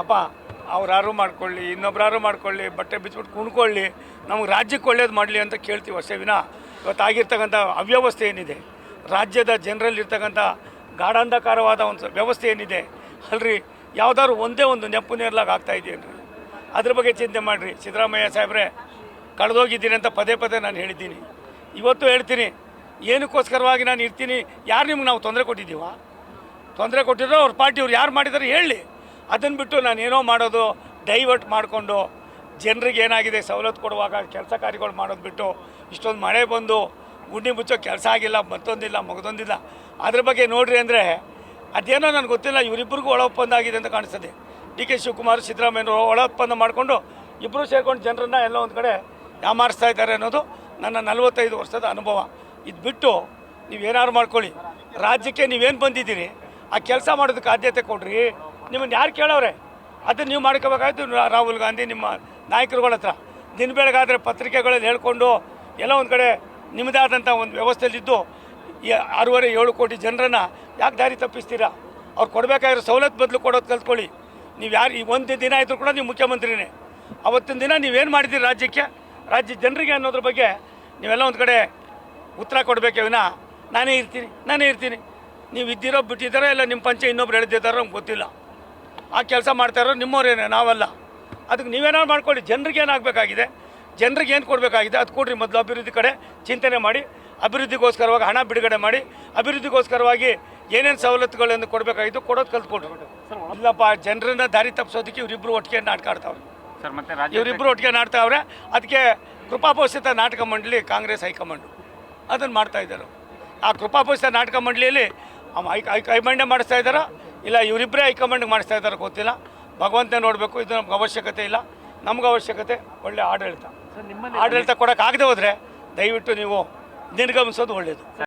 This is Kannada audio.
ಅಪ್ಪ ಅವ್ರು ಮಾಡ್ಕೊಳ್ಳಿ, ಇನ್ನೊಬ್ರು ಮಾಡ್ಕೊಳ್ಳಿ, ಬಟ್ಟೆ ಬಿಚ್ಚಿಬಿಟ್ಟು ಕುಣ್ಕೊಳ್ಳಿ, ನಮಗೆ ರಾಜ್ಯಕ್ಕೆ ಒಳ್ಳೇದು ಮಾಡಲಿ ಅಂತ ಕೇಳ್ತೀವಿ ಅಷ್ಟೇ ವಿನ ಇವತ್ತಾಗಿರ್ತಕ್ಕಂಥ ಅವ್ಯವಸ್ಥೆ ಏನಿದೆ, ರಾಜ್ಯದ ಜನರಲ್ಲಿರ್ತಕ್ಕಂಥ ಗಾಢಾಂಧಕಾರವಾದ ಒಂದು ವ್ಯವಸ್ಥೆ ಏನಿದೆ ಅಲ್ರಿ, ಯಾವುದಾದ್ರು ಒಂದೇ ಒಂದು ನೆಪ್ಪು ನೇರ್ಲಾಗಿ ಆಗ್ತಾಯಿದೆಯೇನ್ರಿ? ಅದ್ರ ಬಗ್ಗೆ ಚಿಂತೆ ಮಾಡಿರಿ. ಸಿದ್ದರಾಮಯ್ಯ ಸಾಹೇಬ್ರೆ, ಕಳೆದೋಗಿದ್ದೀನಿ ಅಂತ ಪದೇ ಪದೇ ನಾನು ಹೇಳಿದ್ದೀನಿ, ಇವತ್ತು ಹೇಳ್ತೀನಿ. ಏನಕ್ಕೋಸ್ಕರವಾಗಿ ನಾನು ಇರ್ತೀನಿ? ಯಾರು ನಿಮ್ಗೆ ನಾವು ತೊಂದರೆ ಕೊಟ್ಟಿದ್ದೀವ? ತೊಂದರೆ ಕೊಟ್ಟಿರೋ ಅವ್ರ ಪಾರ್ಟಿಯವ್ರು ಯಾರು ಮಾಡಿದ್ದಾರೆ ಹೇಳಿ. ಅದನ್ನು ಬಿಟ್ಟು ನಾನು ಏನೋ ಮಾಡೋದು, ಡೈವರ್ಟ್ ಮಾಡಿಕೊಂಡು ಜನರಿಗೆ ಏನಾಗಿದೆ ಸವಲತ್ತು ಕೊಡುವಾಗ ಕೆಲಸ ಕಾರ್ಯಗಳು ಮಾಡೋದು ಬಿಟ್ಟು ಇಷ್ಟೊಂದು ಮಳೆ ಬಂದು ಗುಂಡಿ ಮುಚ್ಚೋ ಕೆಲಸ ಆಗಿಲ್ಲ, ಮತ್ತೊಂದಿಲ್ಲ, ಮಗದೊಂದಿಲ್ಲ, ಅದ್ರ ಬಗ್ಗೆ ನೋಡ್ರಿ ಅಂದರೆ ಅದೇನೋ ನನಗೆ ಗೊತ್ತಿಲ್ಲ. ಇವರಿಬ್ಬರಿಗೂ ಒಳ ಒಪ್ಪಂದ ಆಗಿದೆ ಅಂತ ಕಾಣಿಸ್ತದೆ. ಡಿ ಕೆ ಶಿವಕುಮಾರ್, ಸಿದ್ದರಾಮಯ್ಯನವರು ಒಳ ಒಪ್ಪಂದ ಮಾಡಿಕೊಂಡು ಇಬ್ಬರು ಸೇರ್ಕೊಂಡು ಜನರನ್ನು ಎಲ್ಲ ಒಂದು ಕಡೆ ಯಾಮಾರಿಸ್ತಾ ಇದ್ದಾರೆ ಅನ್ನೋದು ನನ್ನ 45 ವರ್ಷದ ಅನುಭವ. ಇದು ಬಿಟ್ಟು ನೀವೇನಾದ್ರು ಮಾಡ್ಕೊಳ್ಳಿ, ರಾಜ್ಯಕ್ಕೆ ನೀವೇನು ಬಂದಿದ್ದೀರಿ ಆ ಕೆಲಸ ಮಾಡೋದಕ್ಕೆ ಆದ್ಯತೆ ಕೊಡ್ರಿ. ನಿಮ್ಮನ್ನು ಯಾರು ಕೇಳೋರೆ? ಅದನ್ನು ನೀವು ಮಾಡ್ಕೋಬೇಕಾಯ್ತು. ರಾಹುಲ್ ಗಾಂಧಿ ನಿಮ್ಮ ನಾಯಕರುಗಳ ಹತ್ರ ದಿನ ಬೆಳಗಾದರೆ ಪತ್ರಿಕೆಗಳಲ್ಲಿ ಹೇಳ್ಕೊಂಡು ಎಲ್ಲ ಒಂದು ಕಡೆ ನಿಮ್ಮದೇ ಆದಂಥ ಒಂದು ವ್ಯವಸ್ಥೆಯಲ್ಲಿದ್ದು 6.5-7 ಕೋಟಿ ಜನರನ್ನು ಯಾಕೆ ದಾರಿ ತಪ್ಪಿಸ್ತೀರಾ? ಅವ್ರು ಕೊಡಬೇಕಾಗಿರೋ ಸವಲತ್ತು ಬದಲು ಕೊಡೋದು ಕಲ್ತ್ಕೊಳ್ಳಿ. ನೀವು ಯಾರು ಈ ಒಂದು ದಿನ ಆಯಿತು ಕೂಡ ನೀವು ಮುಖ್ಯಮಂತ್ರಿನೇ. ಅವತ್ತಿನ ದಿನ ನೀವೇನು ಮಾಡಿದ್ದೀರಿ ರಾಜ್ಯಕ್ಕೆ, ರಾಜ್ಯ ಜನರಿಗೆ ಅನ್ನೋದ್ರ ಬಗ್ಗೆ ನೀವೆಲ್ಲ ಒಂದು ಕಡೆ ಉತ್ತರ ಕೊಡಬೇಕೇ ವಿನ ನಾನೇ ಇರ್ತೀನಿ ನೀವು ಇದ್ದಿರೋ ಬಿಟ್ಟಿದ್ದಾರೋ ಇಲ್ಲ ನಿಮ್ಮ ಪಂಚೆ ಇನ್ನೊಬ್ರು ಎಳೆದಿದ್ದಾರೋ ನಮ್ಗೆ ಗೊತ್ತಿಲ್ಲ. ಆ ಕೆಲಸ ಮಾಡ್ತಾರೋ ನಿಮ್ಮವ್ರೇನೆ, ನಾವಲ್ಲ. ಅದಕ್ಕೆ ನೀವೇನಾದ್ರು ಮಾಡ್ಕೊಳ್ಳಿ. ಜನರಿಗೆ ಏನಾಗಬೇಕಾಗಿದೆ, ಜನರಿಗೆ ಏನು ಕೊಡಬೇಕಾಗಿದೆ ಅದು ಕೊಡ್ರಿ. ಮೊದಲು ಅಭಿವೃದ್ಧಿ ಕಡೆ ಚಿಂತನೆ ಮಾಡಿ, ಅಭಿವೃದ್ಧಿಗೋಸ್ಕರವಾಗಿ ಹಣ ಬಿಡುಗಡೆ ಮಾಡಿ, ಅಭಿವೃದ್ಧಿಗೋಸ್ಕರವಾಗಿ ಏನೇನು ಸವಲತ್ತುಗಳನ್ನು ಕೊಡಬೇಕಾಗಿದ್ದು ಕೊಡೋದು ಕಲ್ತ್ಕೊಡ್ರಿ. ಇಲ್ಲಪ್ಪ, ಜನರನ್ನ ದಾರಿ ತಪ್ಪಿಸೋದಕ್ಕೆ ಇವರಿಬ್ಬರು ಒಟ್ಟಿಗೆ ನಾಟಕ ಆಡ್ತಾವ್ರೆ. ಇವರಿಬ್ಬರು ಒಟ್ಟಿಗೆ ನಾಡ್ತಾವ್ರೆ. ಅದಕ್ಕೆ ಕೃಪಾಪೋಷಿತ ನಾಟಕ ಮಂಡಳಿ ಕಾಂಗ್ರೆಸ್ ಹೈಕಮಾಂಡು ಅದನ್ನು ಮಾಡ್ತಾಯಿದ್ದಾರೆ. ಆ ಕೃಪಾಪೋಷಿತ ನಾಟಕ ಮಂಡಳಿಯಲ್ಲಿ ಹೈಕಮಾಂಡೇ ಮಾಡಿಸ್ತಾ ಇದ್ದಾರಾ ಇಲ್ಲ ಇವರಿಬ್ಬರೇ ಹೈಕಮಾಂಡ್ಗೆ ಮಾಡಿಸ್ತಾ ಇದ್ದಾರೋ ಗೊತ್ತಿಲ್ಲ. ಭಗವಂತನೇ ನೋಡಬೇಕು. ಇದು ನಮ್ಗೆ ಅವಶ್ಯಕತೆ ಇಲ್ಲ. ನಮ್ಗೆ ಅವಶ್ಯಕತೆ ಒಳ್ಳೆ ಆಡಳಿತ ಕೊಡೋಕ್ಕಾಗದೆ ಹೋದರೆ ದಯವಿಟ್ಟು ನೀವು ನಿರ್ಗಮಿಸೋದು ಒಳ್ಳೆಯದು.